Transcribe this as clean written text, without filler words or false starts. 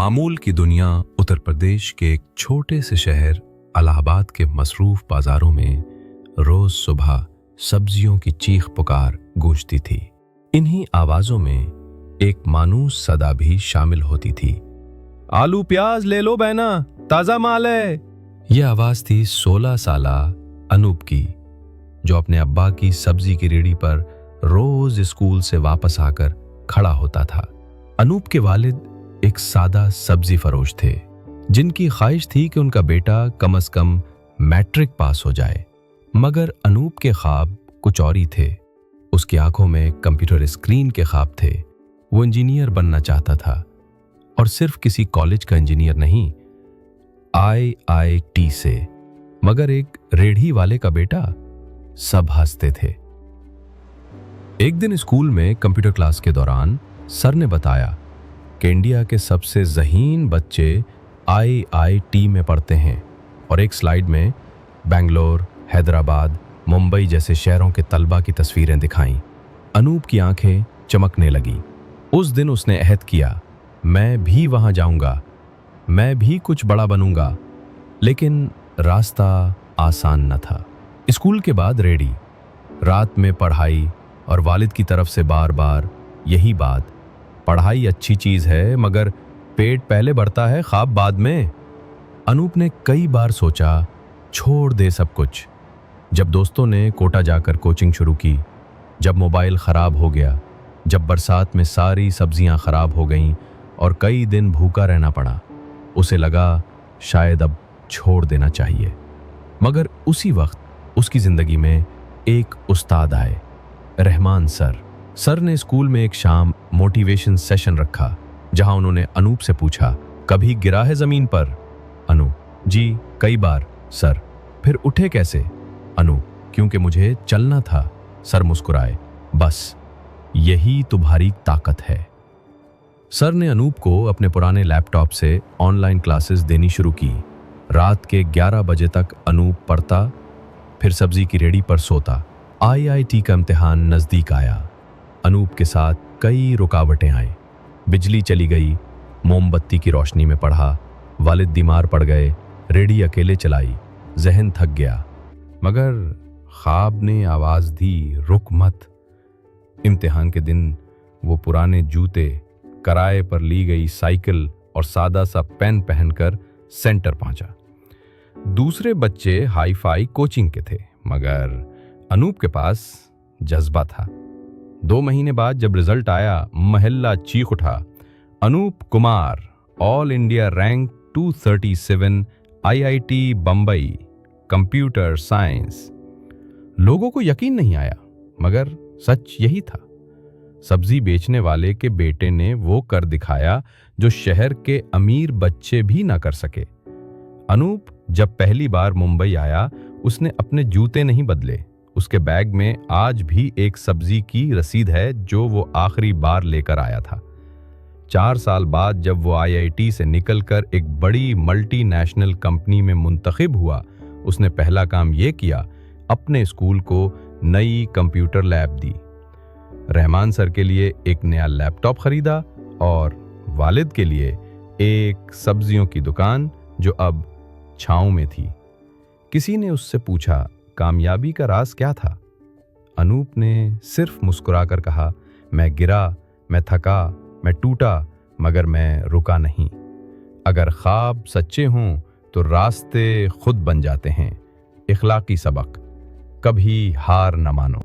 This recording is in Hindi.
मामूल की दुनिया उत्तर प्रदेश के एक छोटे से शहर इलाहाबाद के मसरूफ बाजारों में रोज सुबह सब्जियों की चीख पुकार गूंजती थी। इन्हीं आवाजों में एक मानूस सदा भी शामिल होती थी। आलू प्याज ले लो बहना, ताजा माल है। यह आवाज थी 16 साला अनूप की, जो अपने अब्बा की सब्जी की रेहड़ी पर रोज स्कूल से वापस आकर खड़ा होता था। अनूप के वालिद एक सादा सब्जी फरोश थे, जिनकी ख्वाहिश थी कि उनका बेटा कम से कम मैट्रिक पास हो जाए। मगर अनूप के ख्वाब कुछ और ही थे। उसकी आंखों में कंप्यूटर स्क्रीन के ख्वाब थे। वो इंजीनियर बनना चाहता था, और सिर्फ किसी कॉलेज का इंजीनियर नहीं, IIT से। मगर एक रेढ़ी वाले का बेटा, सब हंसते थे। एक दिन स्कूल में कंप्यूटर क्लास के दौरान सर ने बताया कि इंडिया के सबसे ज़हीन बच्चे IIT में पढ़ते हैं, और एक स्लाइड में बेंगलोर, हैदराबाद, मुंबई जैसे शहरों के तलबा की तस्वीरें दिखाईं। अनूप की आंखें चमकने लगी। उस दिन उसने अहद किया, मैं भी वहां जाऊंगा, मैं भी कुछ बड़ा बनूंगा। लेकिन रास्ता आसान न था। स्कूल के बाद रेडी, रात में पढ़ाई, और वालिद की तरफ से बार बार यही बात, पढ़ाई अच्छी चीज है मगर पेट पहले बढ़ता है, ख्वाब बाद में। अनूप ने कई बार सोचा छोड़ दे सब कुछ। जब दोस्तों ने कोटा जाकर कोचिंग शुरू की, जब मोबाइल खराब हो गया, जब बरसात में सारी सब्जियां खराब हो गईं और कई दिन भूखा रहना पड़ा, उसे लगा शायद अब छोड़ देना चाहिए। मगर उसी वक्त उसकी जिंदगी में एक उस्ताद आए, रहमान सर। सर ने स्कूल में एक शाम मोटिवेशन सेशन रखा, जहां उन्होंने अनूप से पूछा, कभी गिरा है जमीन पर? अनूप, जी कई बार सर। फिर उठे कैसे? अनूप, क्योंकि मुझे चलना था। सर मुस्कुराए, बस यही तुम्हारी ताकत है। सर ने अनूप को अपने पुराने लैपटॉप से ऑनलाइन क्लासेस देनी शुरू की। रात के 11 बजे तक अनूप पढ़ता, फिर सब्जी की रेहड़ी पर सोता। IIT का इम्तिहान नजदीक आया। अनूप के साथ कई रुकावटें आई। बिजली चली गई, मोमबत्ती की रोशनी में पढ़ा, वालिद बीमार पड़ गए, रेहड़ी अकेले चलाई, जहन थक गया। मगर ख्वाब ने आवाज दी, रुक मत। इम्तिहान के दिन वो पुराने जूते, किराए पर ली गई साइकिल और सादा सा पेन पहनकर सेंटर पहुंचा। दूसरे बच्चे हाई फाई कोचिंग के थे, मगर अनूप के पास जज्बा था। 2 महीने बाद जब रिजल्ट आया, महल्ला चीख उठा, Anup Kumar, all India rank 237, IIT Bombay, computer science. लोगों को यकीन नहीं आया, मगर सच यही था। सब्जी बेचने वाले के बेटे ने वो कर दिखाया जो शहर के अमीर बच्चे भी ना कर सके। अनूप जब पहली बार मुंबई आया, उसने अपने जूते नहीं बदले। उसके बैग में आज भी एक सब्जी की रसीद है जो वो आखिरी बार लेकर आया था। 4 साल बाद जब वो IIT से निकलकर एक बड़ी मल्टीनेशनल कंपनी में मुंतखब हुआ, उसने पहला काम ये किया, अपने स्कूल को नई कंप्यूटर लैब दी। रहमान सर के लिए एक नया लैपटॉप खरीदा, और वालिद के लिए एक सब्जियों की दुकान जो अब छाँव में थी। किसी ने उससे पूछा, कामयाबी का राज क्या था? अनूप ने सिर्फ मुस्कुराकर कहा, मैं गिरा, मैं थका, मैं टूटा, मगर मैं रुका नहीं। अगर ख्वाब सच्चे हों तो रास्ते खुद बन जाते हैं। इखलाकी सबक, कभी हार न मानो।